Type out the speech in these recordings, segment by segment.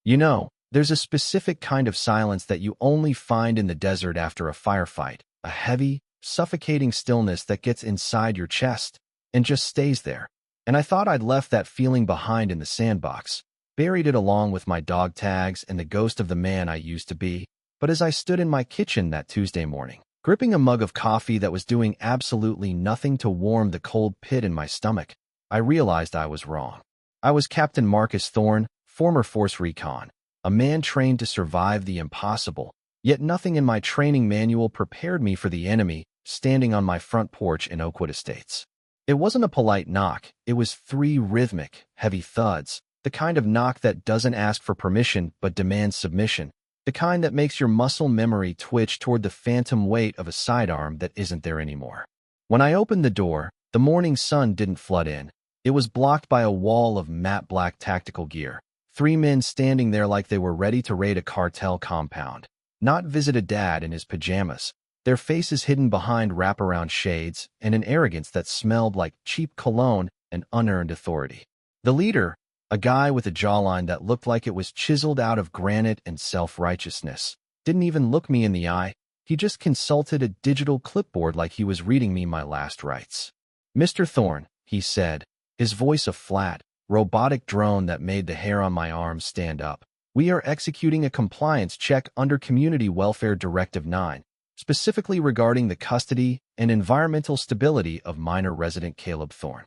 There's a specific kind of silence that you only find in the desert after a firefight, a heavy, suffocating stillness that gets inside your chest and just stays there. And I thought I'd left that feeling behind in the sandbox, buried it along with my dog tags and the ghost of the man I used to be. But as I stood in my kitchen that Tuesday morning, gripping a mug of coffee that was doing absolutely nothing to warm the cold pit in my stomach, I realized I was wrong. I was Captain Marcus Thorne, former Force Recon, a man trained to survive the impossible, yet nothing in my training manual prepared me for the enemy standing on my front porch in Oakwood Estates. It wasn't a polite knock, it was 3 rhythmic, heavy thuds, the kind of knock that doesn't ask for permission but demands submission, the kind that makes your muscle memory twitch toward the phantom weight of a sidearm that isn't there anymore. When I opened the door, the morning sun didn't flood in. It was blocked by a wall of matte black tactical gear, 3 men standing there like they were ready to raid a cartel compound, not visit a dad in his pajamas, their faces hidden behind wraparound shades and an arrogance that smelled like cheap cologne and unearned authority. The leader, a guy with a jawline that looked like it was chiseled out of granite and self-righteousness, didn't even look me in the eye. He just consulted a digital clipboard like he was reading me my last rites. "Mr. Thorne," he said, his voice a flat, robotic drone that made the hair on my arms stand up. "We are executing a compliance check under Community Welfare Directive 9, specifically regarding the custody and environmental stability of minor resident Caleb Thorne."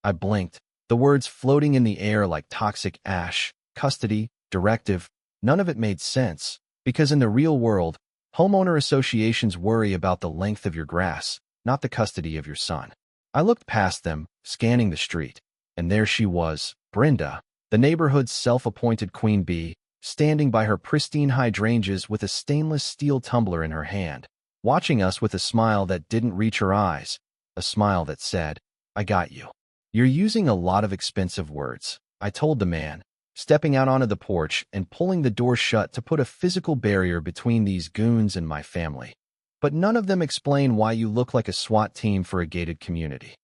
I blinked, the words floating in the air like toxic ash. Custody, directive, none of it made sense, because in the real world, homeowner associations worry about the length of your grass, not the custody of your son. I looked past them, scanning the street, and there she was, Brenda, the neighborhood's self-appointed queen bee, standing by her pristine hydrangeas with a stainless steel tumbler in her hand, watching us with a smile that didn't reach her eyes, a smile that said, "I got you." "You're using a lot of expensive words," I told the man, stepping out onto the porch and pulling the door shut to put a physical barrier between these goons and my family. "But none of them explain why you look like a SWAT team for a gated community."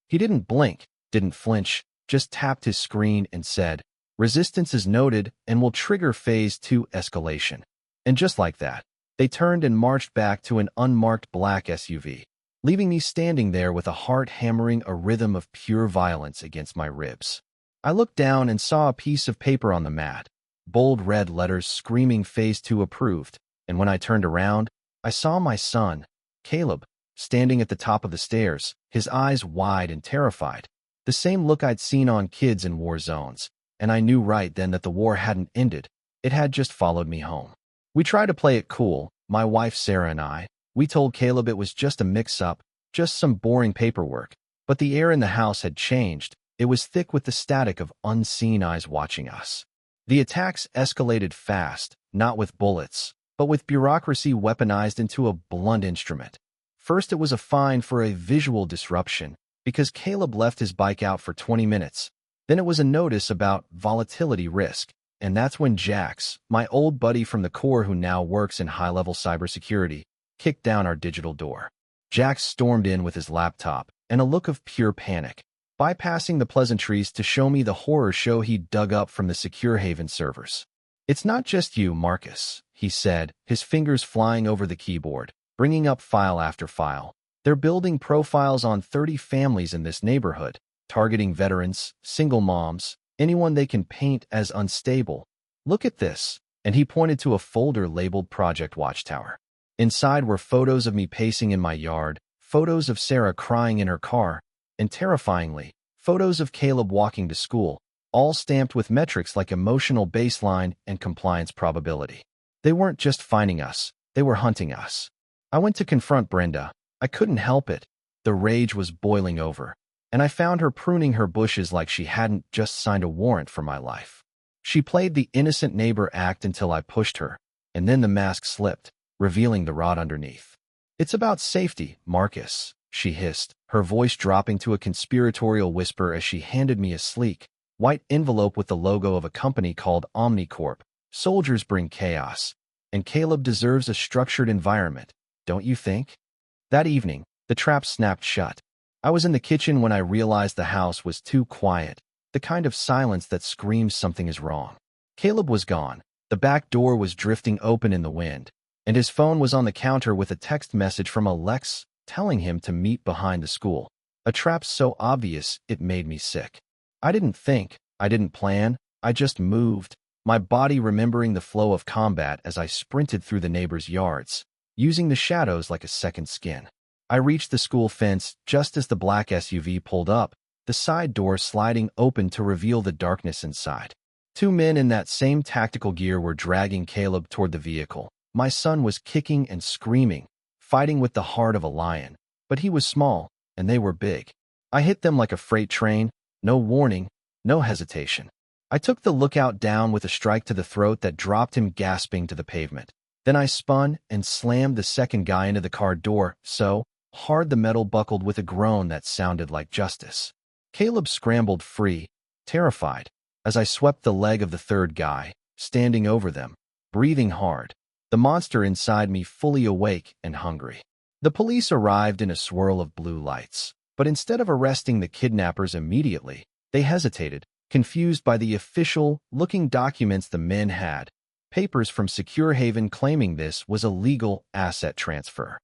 He didn't blink, didn't flinch, just tapped his screen and said, "Resistance is noted and will trigger Phase 2 escalation." And just like that, they turned and marched back to an unmarked black SUV, leaving me standing there with a heart hammering a rhythm of pure violence against my ribs. I looked down and saw a piece of paper on the mat, bold red letters screaming Phase 2 approved, and when I turned around, I saw my son, Caleb, standing at the top of the stairs, his eyes wide and terrified, the same look I'd seen on kids in war zones, and I knew right then that the war hadn't ended, it had just followed me home. We tried to play it cool, my wife Sarah and I. We told Caleb it was just a mix-up, just some boring paperwork, but the air in the house had changed. It was thick with the static of unseen eyes watching us. The attacks escalated fast, not with bullets, but with bureaucracy weaponized into a blunt instrument. First, it was a fine for a visual disruption, because Caleb left his bike out for 20 minutes. Then it was a notice about volatility risk, and that's when Jax, my old buddy from the Corps who now works in high-level cybersecurity, kicked down our digital door. Jax stormed in with his laptop and a look of pure panic, bypassing the pleasantries to show me the horror show he'd dug up from the Secure Haven servers. "It's not just you, Marcus," he said, his fingers flying over the keyboard, bringing up file after file. "They're building profiles on 30 families in this neighborhood, targeting veterans, single moms, anyone they can paint as unstable. Look at this," and he pointed to a folder labeled Project Watchtower. Inside were photos of me pacing in my yard, photos of Sarah crying in her car, and terrifyingly, photos of Caleb walking to school, all stamped with metrics like emotional baseline and compliance probability. They weren't just finding us, they were hunting us. I went to confront Brenda. I couldn't help it. The rage was boiling over, and I found her pruning her bushes like she hadn't just signed a warrant for my life. She played the innocent neighbor act until I pushed her, and then the mask slipped, revealing the rod underneath. "It's about safety, Marcus," she hissed, her voice dropping to a conspiratorial whisper as she handed me a sleek, white envelope with the logo of a company called Omnicorp. "Soldiers bring chaos, and Caleb deserves a structured environment, don't you think?" That evening, the trap snapped shut. I was in the kitchen when I realized the house was too quiet, the kind of silence that screams something is wrong. Caleb was gone. The back door was drifting open in the wind, and his phone was on the counter with a text message from Alex telling him to meet behind the school. A trap so obvious it made me sick. I didn't think, I didn't plan, I just moved, my body remembering the flow of combat as I sprinted through the neighbors' yards, using the shadows like a second skin. I reached the school fence just as the black SUV pulled up, the side door sliding open to reveal the darkness inside. Two men in that same tactical gear were dragging Caleb toward the vehicle. My son was kicking and screaming, fighting with the heart of a lion, but he was small, and they were big. I hit them like a freight train, no warning, no hesitation. I took the lookout down with a strike to the throat that dropped him gasping to the pavement. Then I spun and slammed the second guy into the car door so hard the metal buckled with a groan that sounded like justice. Caleb scrambled free, terrified, as I swept the leg of the third guy, standing over them, breathing hard, the monster inside me fully awake and hungry. The police arrived in a swirl of blue lights, but instead of arresting the kidnappers immediately, they hesitated, confused by the official-looking documents the men had, papers from Secure Haven claiming this was a legal asset transfer.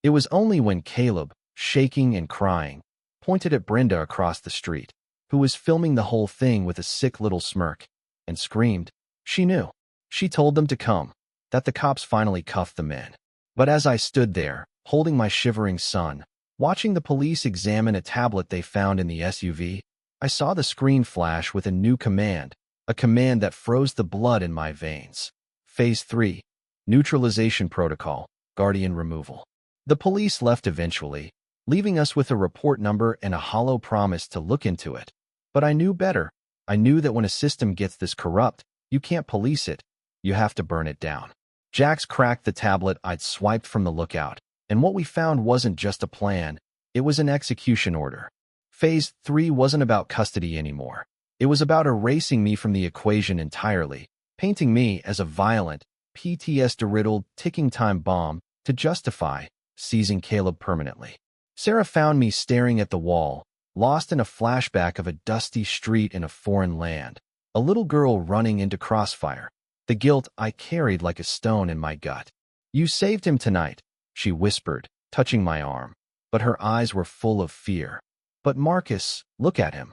It was only when Caleb, shaking and crying, pointed at Brenda across the street, who was filming the whole thing with a sick little smirk, and screamed. She knew. She told them to come, that the cops finally cuffed the men. But as I stood there, holding my shivering son, watching the police examine a tablet they found in the SUV, I saw the screen flash with a new command, a command that froze the blood in my veins. Phase 3. Neutralization Protocol, Guardian Removal. The police left eventually, leaving us with a report number and a hollow promise to look into it. But I knew better. I knew that when a system gets this corrupt, you can't police it, you have to burn it down. Jax cracked the tablet I'd swiped from the lookout, and what we found wasn't just a plan, it was an execution order. Phase 3 wasn't about custody anymore. It was about erasing me from the equation entirely, painting me as a violent, PTSD-riddled, ticking time bomb to justify seizing Caleb permanently. Sarah found me staring at the wall, lost in a flashback of a dusty street in a foreign land, a little girl running into crossfire, the guilt I carried like a stone in my gut. You saved him tonight, she whispered, touching my arm, but her eyes were full of fear. But Marcus, look at him.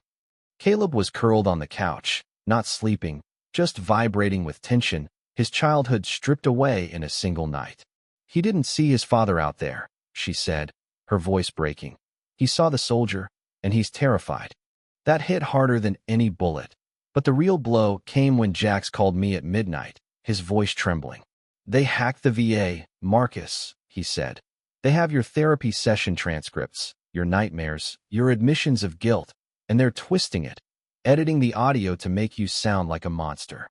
Caleb was curled on the couch, not sleeping, just vibrating with tension, his childhood stripped away in a single night. He didn't see his father out there, she said, her voice breaking. He saw the soldier, and he's terrified. That hit harder than any bullet. But the real blow came when Jax called me at midnight, his voice trembling. They hacked the VA, Marcus, he said. They have your therapy session transcripts, your nightmares, your admissions of guilt, and they're twisting it, editing the audio to make you sound like a monster.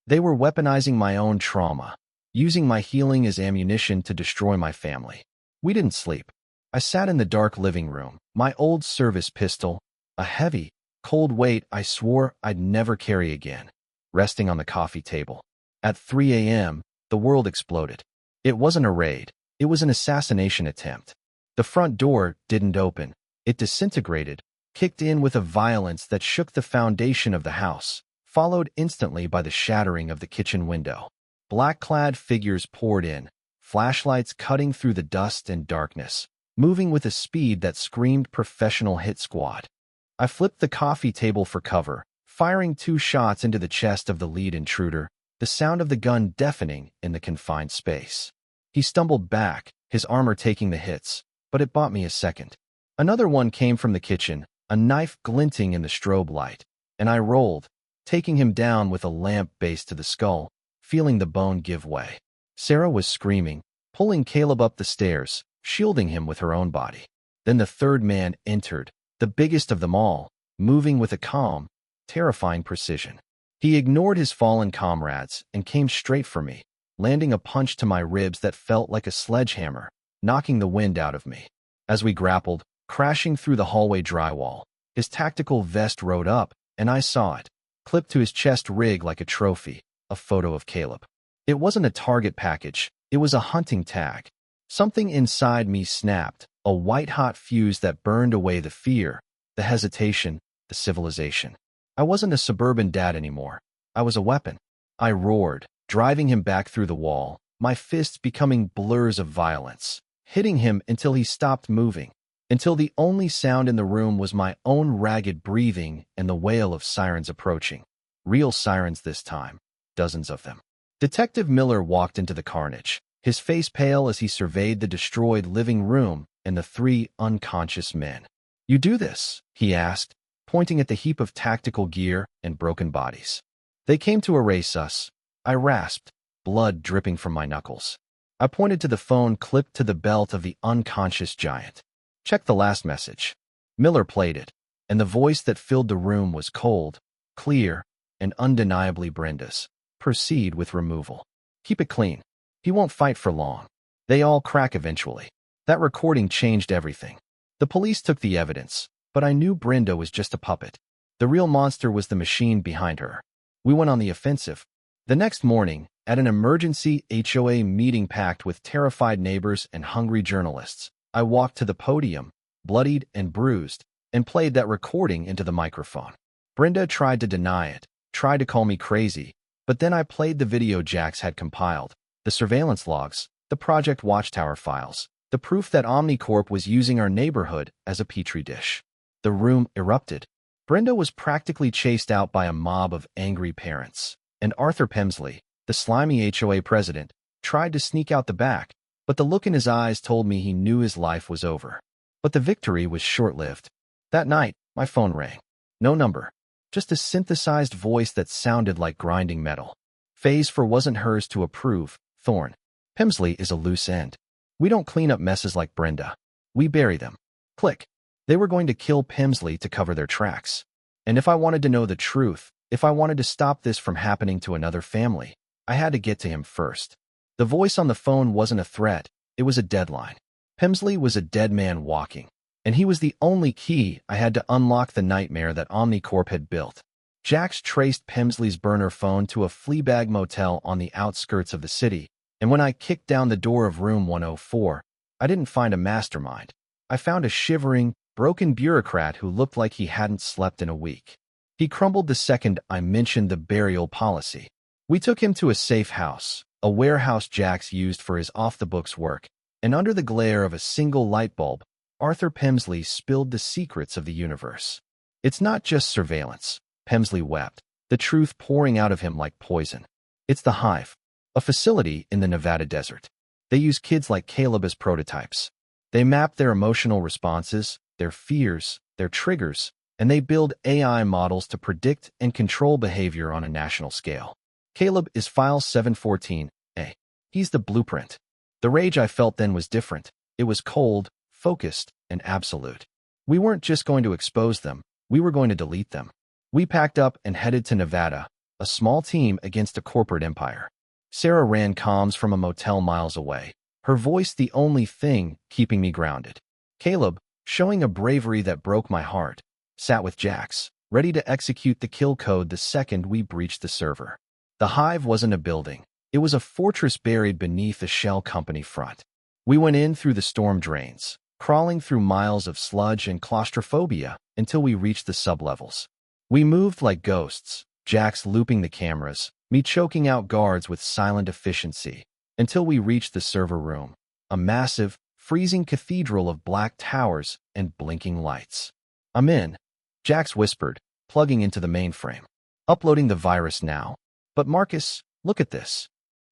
They were weaponizing my own trauma, using my healing as ammunition to destroy my family. We didn't sleep. I sat in the dark living room, my old service pistol, a heavy, cold weight I swore I'd never carry again, resting on the coffee table. At 3 a.m., the world exploded. It wasn't a raid. It was an assassination attempt. The front door didn't open. It disintegrated, kicked in with a violence that shook the foundation of the house, followed instantly by the shattering of the kitchen window. Black-clad figures poured in, flashlights cutting through the dust and darkness, moving with a speed that screamed professional hit squad. I flipped the coffee table for cover, firing 2 shots into the chest of the lead intruder, the sound of the gun deafening in the confined space. He stumbled back, his armor taking the hits, but it bought me a second. Another one came from the kitchen, a knife glinting in the strobe light, and I rolled, taking him down with a lamp base to the skull, feeling the bone give way. Sarah was screaming, pulling Caleb up the stairs, shielding him with her own body. Then the third man entered, the biggest of them all, moving with a calm, terrifying precision. He ignored his fallen comrades and came straight for me, landing a punch to my ribs that felt like a sledgehammer, knocking the wind out of me. As we grappled, crashing through the hallway drywall, his tactical vest rode up, and I saw it, clipped to his chest rig like a trophy, a photo of Caleb. It wasn't a target package, it was a hunting tag. Something inside me snapped, a white-hot fuse that burned away the fear, the hesitation, the civilization. I wasn't a suburban dad anymore. I was a weapon. I roared, driving him back through the wall, my fists becoming blurs of violence, hitting him until he stopped moving, until the only sound in the room was my own ragged breathing and the wail of sirens approaching. Real sirens this time, dozens of them. Detective Miller walked into the carnage, his face pale as he surveyed the destroyed living room and the three unconscious men. "You do this?" he asked, pointing at the heap of tactical gear and broken bodies. "They came to erase us," I rasped, blood dripping from my knuckles. I pointed to the phone clipped to the belt of the unconscious giant. "Check the last message." Miller played it, and the voice that filled the room was cold, clear, and undeniably Brenda's. "Proceed with removal. Keep it clean. He won't fight for long. They all crack eventually." That recording changed everything. The police took the evidence, but I knew Brenda was just a puppet. The real monster was the machine behind her. We went on the offensive. The next morning, at an emergency HOA meeting packed with terrified neighbors and hungry journalists, I walked to the podium, bloodied and bruised, and played that recording into the microphone. Brenda tried to deny it, tried to call me crazy, but then I played the video Jax had compiled, the surveillance logs, the Project Watchtower files, the proof that Omnicorp was using our neighborhood as a petri dish. The room erupted. Brenda was practically chased out by a mob of angry parents, and Arthur Pemsley, the slimy HOA president, tried to sneak out the back, but the look in his eyes told me he knew his life was over. But the victory was short-lived. That night, my phone rang. No number, just a synthesized voice that sounded like grinding metal. Phase 4 wasn't hers to approve. Thorne. Pemsley is a loose end. We don't clean up messes like Brenda. We bury them. Click. They were going to kill Pemsley to cover their tracks. And if I wanted to know the truth, if I wanted to stop this from happening to another family, I had to get to him first. The voice on the phone wasn't a threat, it was a deadline. Pemsley was a dead man walking, and he was the only key I had to unlock the nightmare that Omnicorp had built. Jax traced Pemsley's burner phone to a Fleabag motel on the outskirts of the city, and when I kicked down the door of room 104, I didn't find a mastermind. I found a shivering, broken bureaucrat who looked like he hadn't slept in a week. He crumbled the second I mentioned the burial policy. We took him to a safe house, a warehouse Jax used for his off-the-books work, and under the glare of a single light bulb, Arthur Pemsley spilled the secrets of the universe. "It's not just surveillance," Pemsley wept, the truth pouring out of him like poison. "It's the Hive, a facility in the Nevada desert. They use kids like Caleb as prototypes. They map their emotional responses, their fears, their triggers, and they build AI models to predict and control behavior on a national scale. Caleb is File 714A. He's the blueprint." The rage I felt then was different. It was cold, focused, and absolute. We weren't just going to expose them, we were going to delete them. We packed up and headed to Nevada, a small team against a corporate empire. Sarah ran comms from a motel miles away, her voice the only thing keeping me grounded. Caleb, showing a bravery that broke my heart, sat with Jax, ready to execute the kill code the second we breached the server. The Hive wasn't a building. It was a fortress buried beneath a shell company front. We went in through the storm drains, crawling through miles of sludge and claustrophobia until we reached the sublevels. We moved like ghosts, Jax looping the cameras, me choking out guards with silent efficiency, until we reached the server room, a massive, freezing cathedral of black towers and blinking lights. "I'm in," Jax whispered, plugging into the mainframe. "Uploading the virus now. But Marcus, look at this."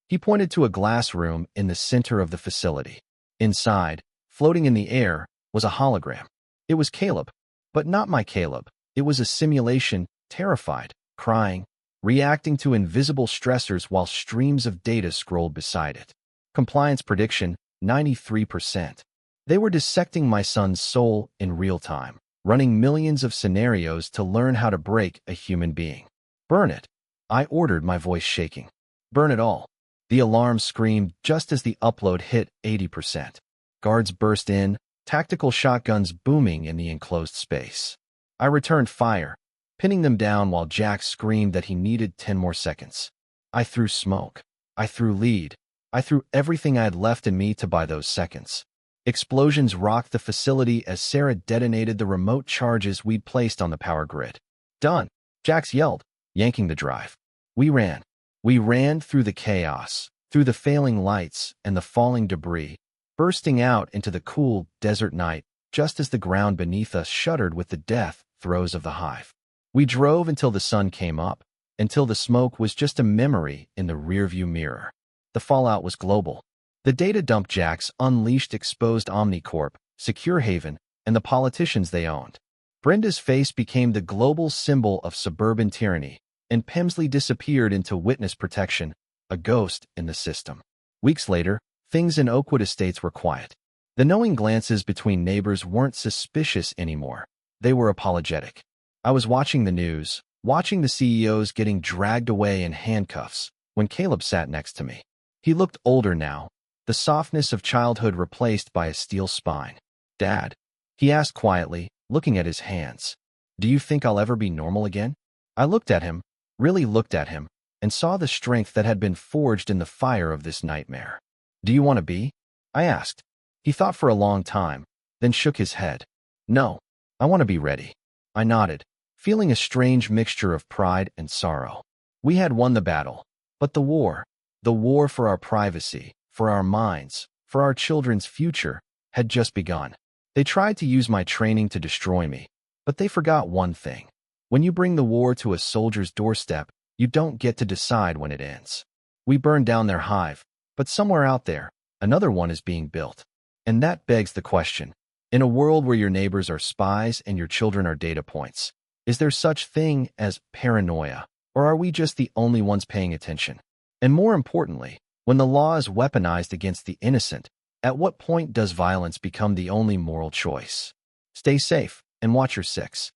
He pointed to a glass room in the center of the facility. Inside, floating in the air, was a hologram. It was Caleb, but not my Caleb. It was a simulation, terrified, crying, reacting to invisible stressors while streams of data scrolled beside it. Compliance prediction, 93%. They were dissecting my son's soul in real time, running millions of scenarios to learn how to break a human being. "Burn it," I ordered, my voice shaking. "Burn it all." The alarm screamed just as the upload hit 80%. Guards burst in, tactical shotguns booming in the enclosed space. I returned fire, pinning them down while Jax screamed that he needed 10 more seconds. I threw smoke. I threw lead. I threw everything I had left in me to buy those seconds. Explosions rocked the facility as Sarah detonated the remote charges we'd placed on the power grid. "Done," Jax yelled, yanking the drive. We ran. We ran through the chaos, through the failing lights and the falling debris, bursting out into the cool desert night just as the ground beneath us shuddered with the death throes of the hive. We drove until the sun came up, until the smoke was just a memory in the rearview mirror. The fallout was global. The data dump jacks unleashed exposed Omnicorp, Secure Haven, and the politicians they owned. Brenda's face became the global symbol of suburban tyranny, and Pemsley disappeared into witness protection, a ghost in the system. Weeks later, things in Oakwood Estates were quiet. The knowing glances between neighbors weren't suspicious anymore. They were apologetic. I was watching the news, watching the CEOs getting dragged away in handcuffs, when Caleb sat next to me. He looked older now, the softness of childhood replaced by a steel spine. "Dad," he asked quietly, looking at his hands, "do you think I'll ever be normal again?" I looked at him, really looked at him, and saw the strength that had been forged in the fire of this nightmare. "Do you want to be?" I asked. He thought for a long time, then shook his head. "No, I want to be ready." I nodded, feeling a strange mixture of pride and sorrow. We had won the battle, but the war for our privacy, for our minds, for our children's future, had just begun. They tried to use my training to destroy me, but they forgot one thing. When you bring the war to a soldier's doorstep, you don't get to decide when it ends. We burned down their hive, but somewhere out there, another one is being built. And that begs the question, in a world where your neighbors are spies and your children are data points, is there such thing as paranoia, or are we just the only ones paying attention? And more importantly, when the law is weaponized against the innocent, at what point does violence become the only moral choice? Stay safe and watch your six.